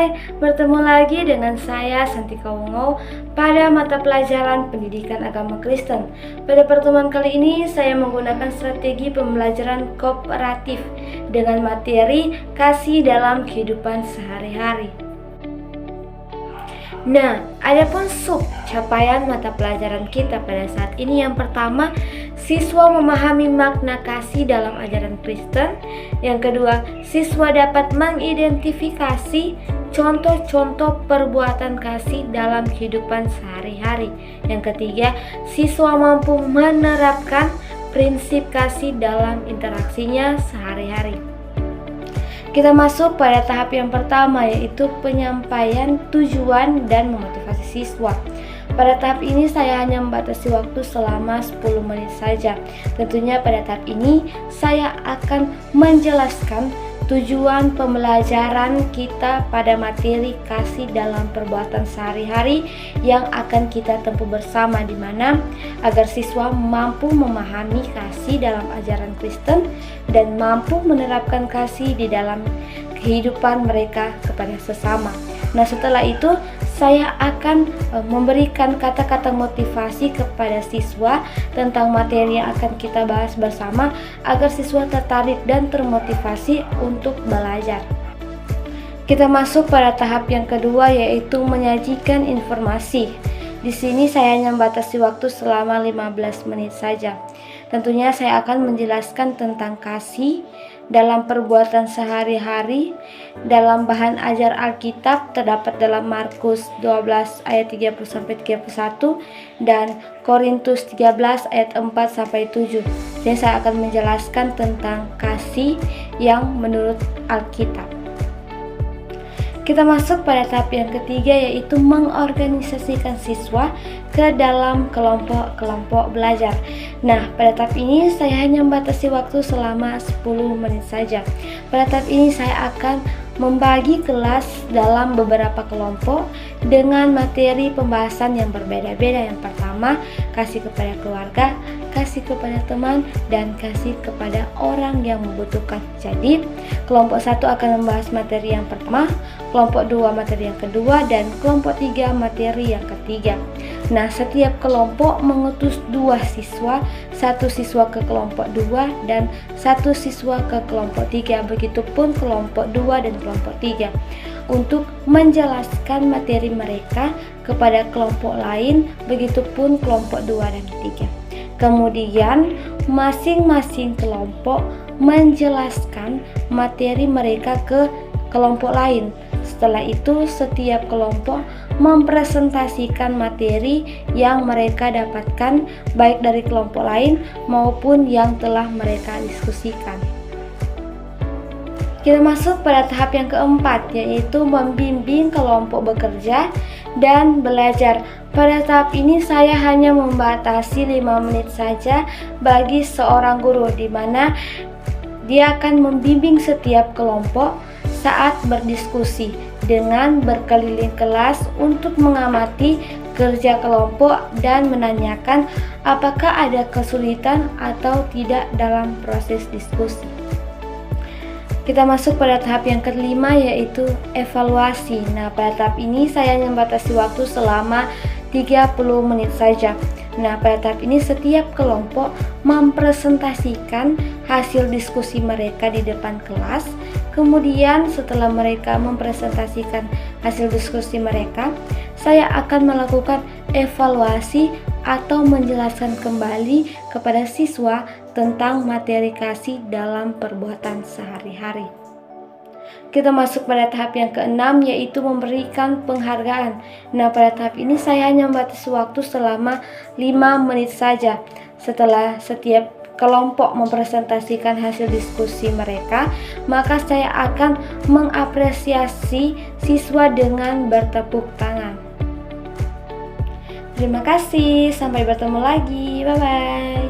Hai, bertemu lagi dengan saya Santika Wongo pada mata pelajaran Pendidikan Agama Kristen. Pada pertemuan kali ini saya menggunakan strategi pembelajaran kooperatif dengan materi kasih dalam kehidupan sehari-hari. Nah, adapun sub capaian mata pelajaran kita pada saat ini, yang pertama, siswa memahami makna kasih dalam ajaran Kristen. Yang kedua, siswa dapat mengidentifikasi contoh-contoh perbuatan kasih dalam kehidupan sehari-hari. Yang ketiga, siswa mampu menerapkan prinsip kasih dalam interaksinya sehari-hari. Kita masuk pada tahap yang pertama, yaitu penyampaian tujuan dan memotivasi siswa. Pada tahap ini saya hanya membatasi waktu selama 10 menit saja. Tentunya pada tahap ini saya akan menjelaskan tujuan pembelajaran kita pada materi kasih dalam perbuatan sehari-hari yang akan kita tempuh bersama, di mana agar siswa mampu memahami kasih dalam ajaran Kristen dan mampu menerapkan kasih di dalam kehidupan mereka kepada sesama. Nah, setelah itu saya akan memberikan kata-kata motivasi kepada siswa tentang materi yang akan kita bahas bersama agar siswa tertarik dan termotivasi untuk belajar. Kita masuk pada tahap yang kedua, yaitu menyajikan informasi. Di sini saya hanya membatasi waktu selama 15 menit saja. Tentunya saya akan menjelaskan tentang kasih dalam perbuatan sehari-hari. Dalam bahan ajar Alkitab terdapat dalam Markus 12 ayat 30-31 dan Korintus 13 ayat 4-7. Jadi saya akan menjelaskan tentang kasih yang menurut Alkitab. Kita masuk pada tahap yang ketiga, yaitu mengorganisasikan siswa ke dalam kelompok-kelompok belajar. Nah, pada tahap ini saya hanya membatasi waktu selama 10 menit saja. Pada tahap ini saya akan membagi kelas dalam beberapa kelompok dengan materi pembahasan yang berbeda-beda. Yang pertama, kasih kepada keluarga, kasih kepada teman, dan kasih kepada orang yang membutuhkan. Jadi, kelompok 1 akan membahas materi yang pertama, kelompok 2 materi yang kedua, dan kelompok 3 materi yang ketiga. Nah, setiap kelompok mengutus 2 siswa, 1 siswa ke kelompok 2 dan 1 siswa ke kelompok 3. Begitupun kelompok 2 dan kelompok 3 untuk menjelaskan materi mereka kepada kelompok lain, begitupun kelompok 2 dan 3. Kemudian masing-masing kelompok menjelaskan materi mereka ke kelompok lain. Setelah itu setiap kelompok mempresentasikan materi yang mereka dapatkan baik dari kelompok lain maupun yang telah mereka diskusikan. Kita masuk pada tahap yang keempat, yaitu membimbing kelompok bekerja dan belajar. Pada tahap ini saya hanya membatasi 5 menit saja bagi seorang guru, di mana dia akan membimbing setiap kelompok saat berdiskusi dengan berkeliling kelas untuk mengamati kerja kelompok dan menanyakan apakah ada kesulitan atau tidak dalam proses diskusi. Kita masuk pada tahap yang kelima, yaitu evaluasi. Nah, pada tahap ini saya hanya membatasi waktu selama 30 menit saja. Nah, pada tahap ini setiap kelompok mempresentasikan hasil diskusi mereka di depan kelas. Kemudian setelah mereka mempresentasikan hasil diskusi mereka, saya akan melakukan evaluasi atau menjelaskan kembali kepada siswa tentang materi kasih dalam perbuatan sehari-hari. Kita masuk pada tahap yang keenam, yaitu memberikan penghargaan. Nah, pada tahap ini saya hanya membatasi waktu selama 5 menit saja. Setelah setiap kelompok mempresentasikan hasil diskusi mereka, maka saya akan mengapresiasi siswa dengan bertepuk tangan. Terima kasih, sampai bertemu lagi. Bye-bye.